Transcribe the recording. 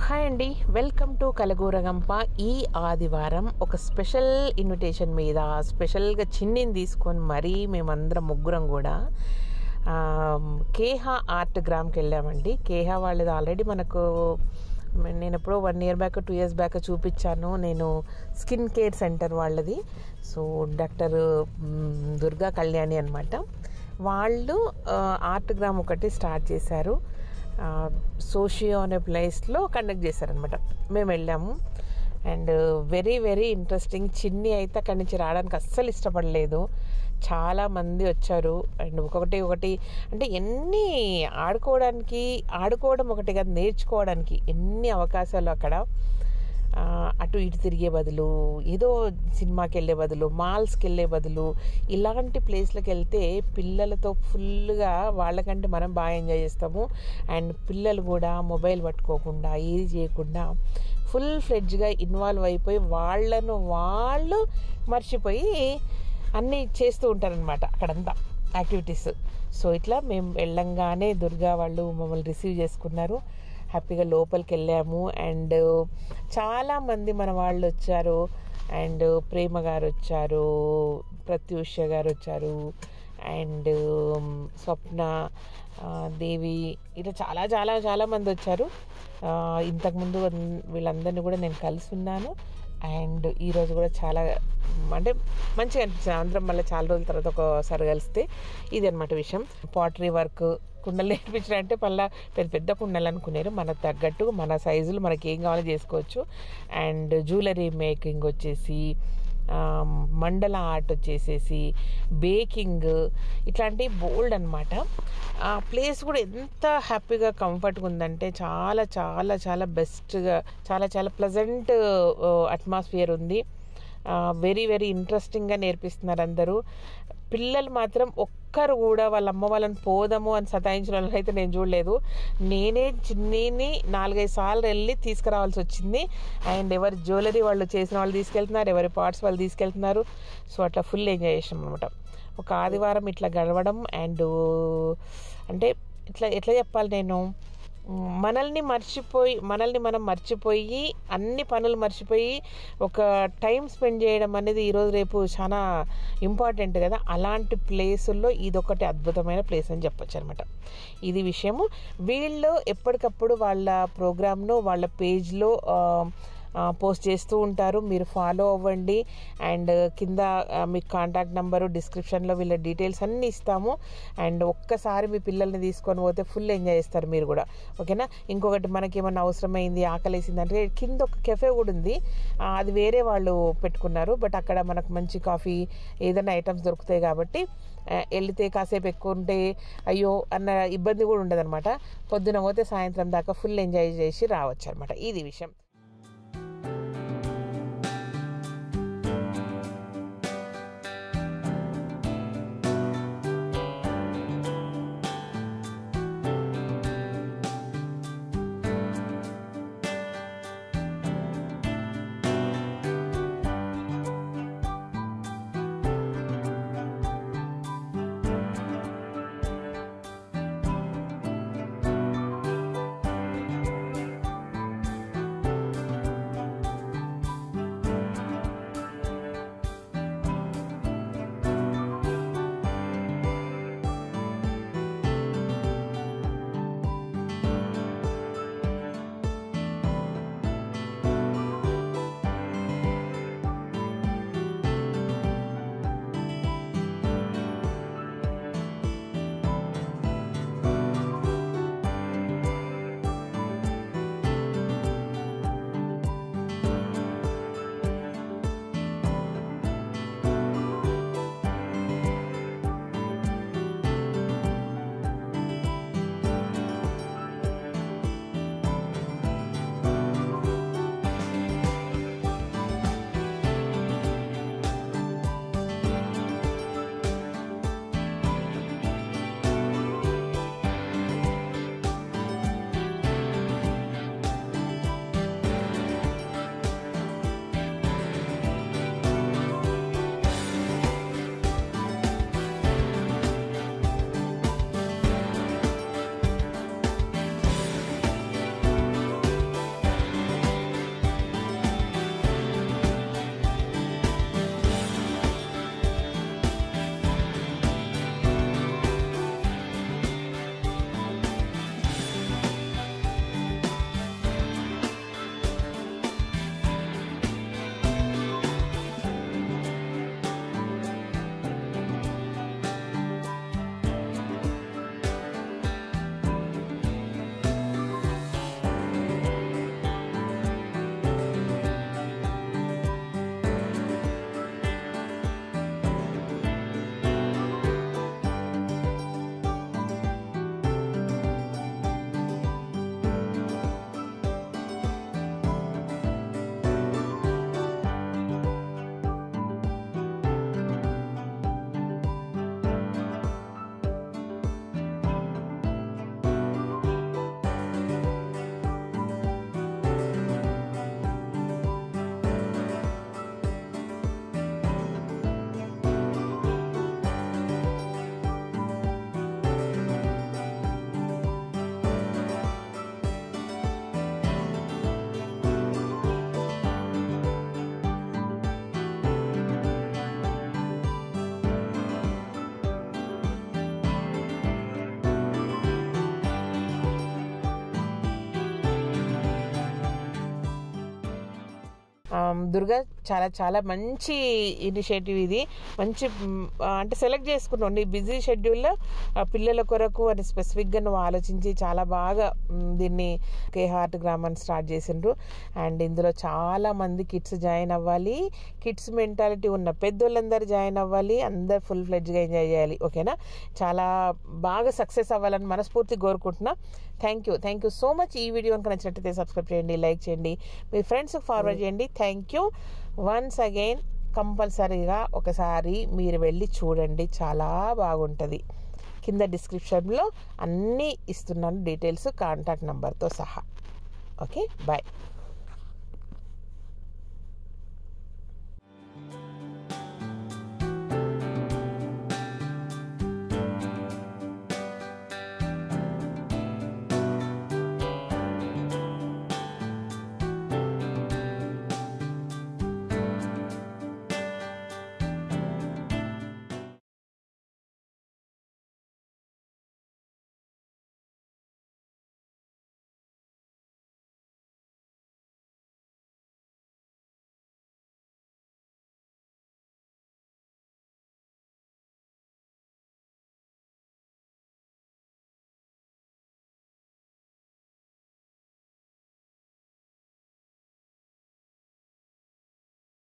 Hi అండి, welcome to Kalagooragampa. ఈ ఆదివారం ఒక స్పెషల్ ఇన్విటేషన్ మీద స్పెషల్గా చిన్నిని తీసుకొని మరీ మేమందరం ముగ్గురం కూడా కేహా ఆర్ట్ గ్రామ్కి వెళ్ళామండి. కేహా వాళ్ళది ఆల్రెడీ మనకు నేను ఎప్పుడో 1 year బ్యాక్ 2 years బ్యాక్ చూపించాను. నేను స్కిన్ కేర్ సెంటర్ వాళ్ళది. సో డాక్టర్ దుర్గా కళ్యాణి అనమాట. వాళ్ళు ఆర్ట్ గ్రామ్ ఒకటి స్టార్ట్ చేశారు. సోషియో అనే ప్లేస్లో కండక్ట్ చేశారనమాట. మేము వెళ్ళాము అండ్ వెరీ వెరీ ఇంట్రెస్టింగ్. చిన్ని అయితే అక్కడి నుంచి రావడానికి అస్సలు ఇష్టపడలేదు. చాలామంది వచ్చారు అండ్ ఒకటి అంటే ఎన్ని ఆడుకోవడం ఒకటి కాదు, నేర్చుకోవడానికి ఎన్ని అవకాశాలు అక్కడ. అటు ఇటు తిరిగే బదులు, ఏదో సినిమాకి వెళ్ళే బదులు, మాల్స్కి వెళ్ళే బదులు ఇలాంటి ప్లేస్లకు వెళ్తే పిల్లలతో ఫుల్గా వాళ్ళకంటే మనం బాగా ఎంజాయ్ చేస్తాము. అండ్ పిల్లలు కూడా మొబైల్ పట్టుకోకుండా ఏది చేయకుండా ఫుల్ ఫ్లెడ్జ్గా ఇన్వాల్వ్ అయిపోయి వాళ్ళు మర్చిపోయి అన్నీ చేస్తూ ఉంటారనమాట అక్కడంతా యాక్టివిటీస్. సో ఇట్లా మేము వెళ్ళంగానే దుర్గా వాళ్ళు మమ్మల్ని రిసీవ్ చేసుకున్నారు. హ్యాపీగా లోపలికి వెళ్ళాము అండ్ చాలామంది మన వాళ్ళు వచ్చారు. అండ్ ప్రేమ గారు వచ్చారు, ప్రత్యూష గారు వచ్చారు అండ్ స్వప్న దేవి, ఇలా చాలా చాలా చాలామంది వచ్చారు. ఇంతకుముందు వీళ్ళందరినీ కూడా నేను కలిసి ఉన్నాను. అండ్ ఈరోజు కూడా చాలా అంటే మంచిగా అనిపించింది. అందరం మళ్ళీ చాలా రోజుల తర్వాత ఒకసారి కలిస్తే ఇది అనమాట విషయం. పాటరీ వర్క్, కుండలు నేర్పించారంటే మళ్ళీ పెద్ద పెద్ద కుండలు అనుకున్నారు. మనకు తగ్గట్టు మన సైజులు మనకి ఏం కావాలో చేసుకోవచ్చు. అండ్ జ్యువెలరీ మేకింగ్ వచ్చేసి, మండల ఆర్ట్ వచ్చేసేసి, బేకింగ్, ఇట్లాంటి బోల్డ్ అనమాట. ఆ ప్లేస్ కూడా ఎంత హ్యాపీగా కంఫర్ట్గా ఉందంటే చాలా చాలా చాలా బెస్ట్గా, చాలా చాలా ప్లెజెంట్ అట్మాస్ఫియర్ ఉంది. వెరీ వెరీ ఇంట్రెస్టింగ్గా నేర్పిస్తున్నారు అందరూ. పిల్లలు మాత్రం ఒక్కరు కూడా వాళ్ళ అమ్మ వాళ్ళని పోదాము అని సతాయించిన వాళ్ళని అయితే నేను చూడలేదు. నేనే చిన్నీని 4-5 సార్లు వెళ్ళి తీసుకురావాల్సి వచ్చింది. అండ్ ఎవరి జ్యువెలరీ వాళ్ళు చేసిన వాళ్ళు తీసుకెళ్తున్నారు, ఎవరి పార్ట్స్ వాళ్ళు తీసుకెళ్తున్నారు. సో అట్లా ఫుల్ ఎంజాయ్ చేసాం అనమాట. ఒక ఆదివారం ఇట్లా గడవడం అండ్ అంటే ఎట్లా చెప్పాలి, నేను మనల్ని మనం మర్చిపోయి అన్ని పనులు మర్చిపోయి ఒక టైం స్పెండ్ చేయడం అనేది ఈరోజు రేపు చాలా ఇంపార్టెంట్ కదా. అలాంటి ప్లేసుల్లో ఇదొకటి అద్భుతమైన ప్లేస్ అని చెప్పొచ్చు అనమాట. ఇది విషయము. వీళ్ళు ఎప్పటికప్పుడు వాళ్ళ ప్రోగ్రామ్ను వాళ్ళ పేజ్లో పోస్ట్ చేస్తూ ఉంటారు. మీరు ఫాలో అవ్వండి. అండ్ కింద మీకు కాంటాక్ట్ నెంబరు డిస్క్రిప్షన్లో వీళ్ళ డీటెయిల్స్ అన్నీ ఇస్తాము. అండ్ ఒక్కసారి మీ పిల్లల్ని తీసుకొని పోతే ఫుల్ ఎంజాయ్ చేస్తారు మీరు కూడా, ఓకేనా. ఇంకొకటి మనకి ఏమన్నా అవసరమైంది, ఆకలేసింది అంటే కింద ఒక కెఫే కూడా ఉంది. అది వేరే వాళ్ళు పెట్టుకున్నారు. బట్ అక్కడ మనకు మంచి కాఫీ ఏదైనా ఐటమ్స్ దొరుకుతాయి కాబట్టి వెళితే కాసేపు ఎక్కువ ఉంటే అయ్యో అన్న ఇబ్బంది కూడా ఉండదు అనమాట. పొద్దున పోతే సాయంత్రం దాకా ఫుల్ ఎంజాయ్ చేసి రావచ్చు అనమాట. ఇది విషయం. దుర్గా చాలా చాలా మంచి ఇనిషియేటివ్ ఇది. మంచి అంటే సెలెక్ట్ చేసుకున్నావు నీ బిజీ షెడ్యూల్లో పిల్లల కొరకు అని స్పెసిఫిక్గా నువ్వు ఆలోచించి చాలా బాగా దీన్ని కే హార్ట్ గ్రామాన్ని స్టార్ట్ చేసిండ్రు. అండ్ ఇందులో చాలామంది కిడ్స్ జాయిన్ అవ్వాలి, కిడ్స్ మెంటాలిటీ ఉన్న పెద్దోళ్ళందరూ జాయిన్ అవ్వాలి, అందరు ఫుల్ ఫ్లెడ్జ్గా ఎంజాయ్ చేయాలి. ఓకేనా, చాలా బాగా సక్సెస్ అవ్వాలని మనస్ఫూర్తి కోరుకుంటున్నా. Thank you so much. ఈ వీడియో కనుక నచ్చినట్లయితే సబ్స్క్రైబ్ చేయండి, లైక్ చేయండి, మీ ఫ్రెండ్స్కి ఫార్వర్డ్ చేయండి. Thank you once again. కంపల్సరీగా ఒకసారి మీరు వెళ్ళి చూడండి, చాలా బాగుంటుంది. కింద డిస్క్రిప్షన్లో అన్నీ ఇస్తున్నాను డీటెయిల్స్, కాంటాక్ట్ నెంబర్తో సహా. Okay, bye.